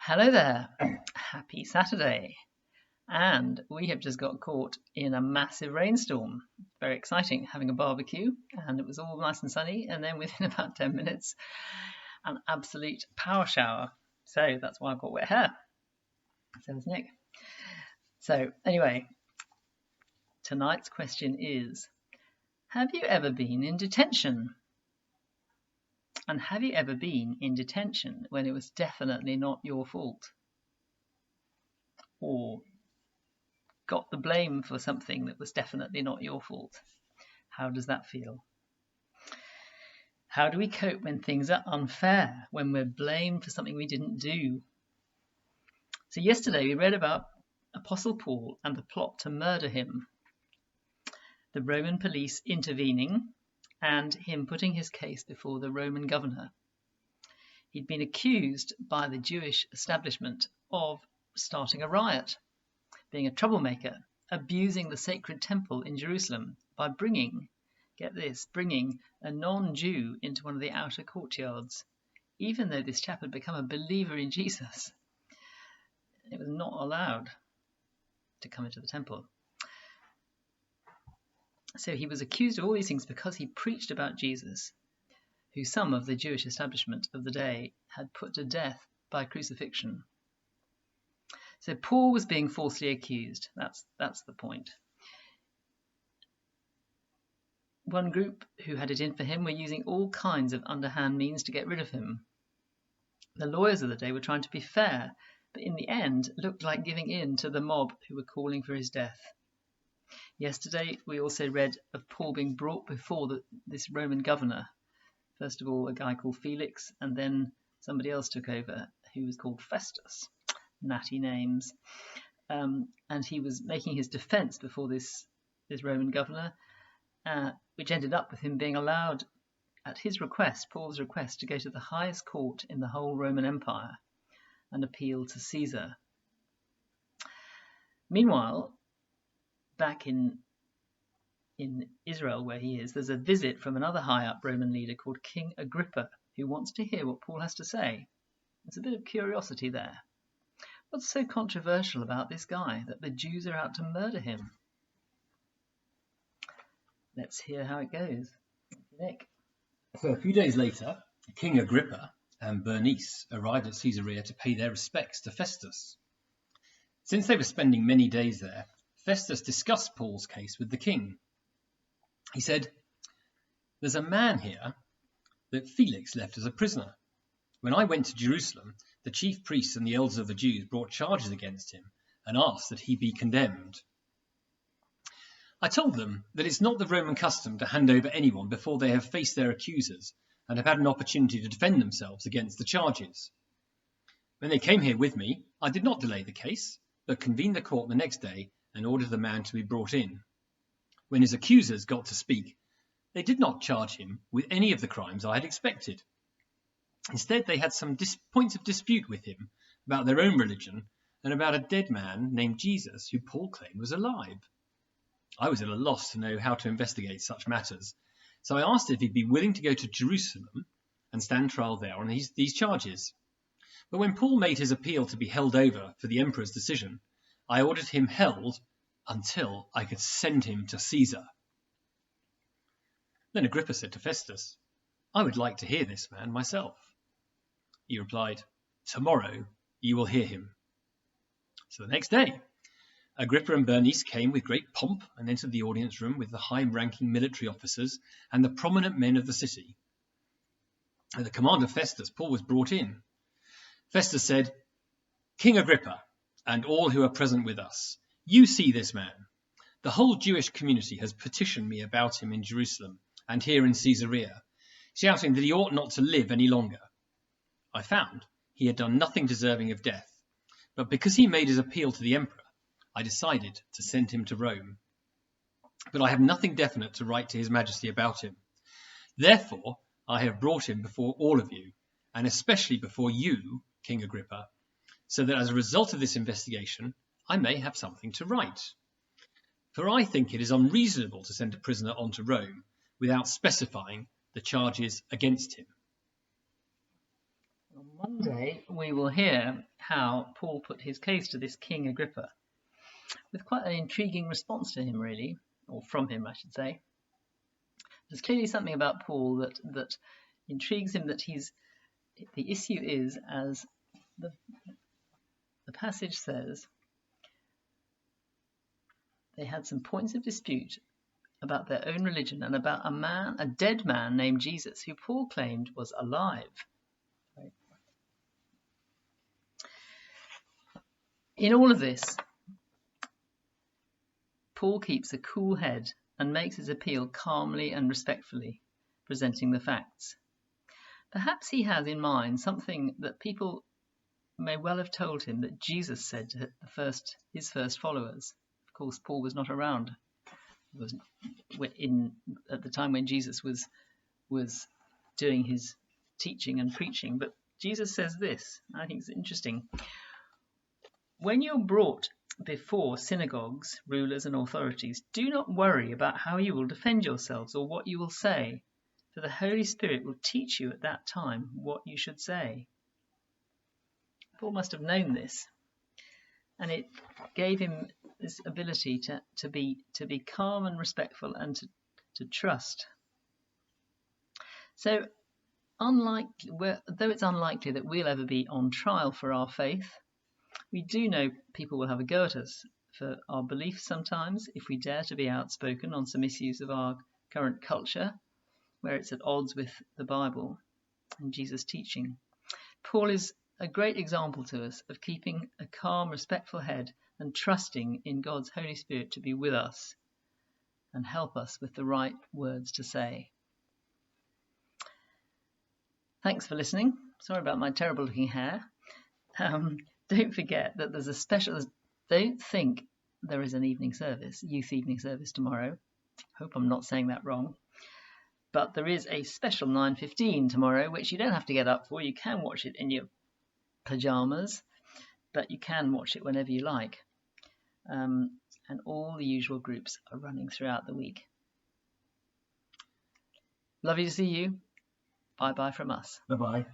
Hello there. Happy Saturday. And we have just got caught in a massive rainstorm. Very exciting, having a barbecue, and it was all nice and sunny. And then within about 10 minutes, an absolute power shower. So that's why I've got wet hair. So does Nick. So, anyway, tonight's question is: have you ever been in detention? And have you ever been in detention when it was definitely not your fault? Or got the blame for something that was definitely not your fault? How does that feel? How do we cope when things are unfair, when we're blamed for something we didn't do? So yesterday we read about Apostle Paul and the plot to murder him, the Roman police intervening, and him putting his case before the Roman governor. He'd been accused by the Jewish establishment of starting a riot, being a troublemaker, abusing the sacred temple in Jerusalem by bringing a non-Jew into one of the outer courtyards, even though this chap had become a believer in Jesus. It was not allowed to come into the temple. So he was accused of all these things because he preached about Jesus, who some of the Jewish establishment of the day had put to death by crucifixion. So Paul was being falsely accused. That's the point. One group who had it in for him were using all kinds of underhand means to get rid of him. The lawyers of the day were trying to be fair, but in the end looked like giving in to the mob who were calling for his death. Yesterday we also read of Paul being brought before this Roman governor. First of all, a guy called Felix, and then somebody else took over who was called Festus. Natty names. And he was making his defense before this Roman governor, which ended up with him being allowed, at his request, Paul's request, to go to the highest court in the whole Roman Empire and appeal to Caesar. Meanwhile, back in Israel, where he is, there's a visit from another high-up Roman leader called King Agrippa, who wants to hear what Paul has to say. There's a bit of curiosity there. What's so controversial about this guy that the Jews are out to murder him? Let's hear how it goes. Nick. So a few days later, King Agrippa and Bernice arrived at Caesarea to pay their respects to Festus. Since they were spending many days there, Festus discussed Paul's case with the king. He said, "There's a man here that Felix left as a prisoner. When I went to Jerusalem, the chief priests and the elders of the Jews brought charges against him and asked that he be condemned. I told them that it's not the Roman custom to hand over anyone before they have faced their accusers and have had an opportunity to defend themselves against the charges. When they came here with me, I did not delay the case, but convened the court the next day and ordered the man to be brought in. When his accusers got to speak, they did not charge him with any of the crimes I had expected. Instead, they had some points of dispute with him about their own religion and about a dead man named Jesus who Paul claimed was alive. I was at a loss to know how to investigate such matters, so I asked if he'd be willing to go to Jerusalem and stand trial there on these charges. But when Paul made his appeal to be held over for the emperor's decision, I ordered him held until I could send him to Caesar." Then Agrippa said to Festus, "I would like to hear this man myself." He replied, "Tomorrow you will hear him." So the next day, Agrippa and Bernice came with great pomp and entered the audience room with the high-ranking military officers and the prominent men of the city. At the command of Festus, Paul was brought in. Festus said, "King Agrippa, and all who are present with us, you see this man. The whole Jewish community has petitioned me about him in Jerusalem and here in Caesarea, shouting that he ought not to live any longer. I found he had done nothing deserving of death, but because he made his appeal to the emperor, I decided to send him to Rome. But I have nothing definite to write to his majesty about him. Therefore, I have brought him before all of you, and especially before you, King Agrippa, so that as a result of this investigation, I may have something to write. For I think it is unreasonable to send a prisoner on to Rome without specifying the charges against him." On Monday, we will hear how Paul put his case to this King Agrippa, with quite an intriguing response to him, really, or from him, I should say. There's clearly something about Paul that intrigues him, that the issue is, as the passage says, they had some points of dispute about their own religion and about a dead man named Jesus, who Paul claimed was alive. Right. In all of this, Paul keeps a cool head and makes his appeal calmly and respectfully, presenting the facts. Perhaps he has in mind something that people may well have told him that Jesus said to his first followers. Of course, Paul was not around. He was at the time when Jesus was doing his teaching and preaching. But Jesus says this, I think it's interesting. When you're brought before synagogues, rulers and authorities, do not worry about how you will defend yourselves or what you will say, for the Holy Spirit will teach you at that time what you should say. Paul must have known this, and it gave him this ability to be calm and respectful and to trust. So, though it's unlikely that we'll ever be on trial for our faith, we do know people will have a go at us for our beliefs sometimes if we dare to be outspoken on some issues of our current culture, where it's at odds with the Bible and Jesus' teaching. Paul is a great example to us of keeping a calm, respectful head and trusting in God's Holy Spirit to be with us and help us with the right words to say. Thanks for listening. Sorry about my terrible looking hair. Don't forget that there's a special... Don't think there is an youth evening service tomorrow. Hope I'm not saying that wrong. But there is a special 9:15 tomorrow, which you don't have to get up for. You can watch it in your pyjamas, but you can watch it whenever you like. And all the usual groups are running throughout the week. Lovely to see you. Bye-bye from us. Bye-bye.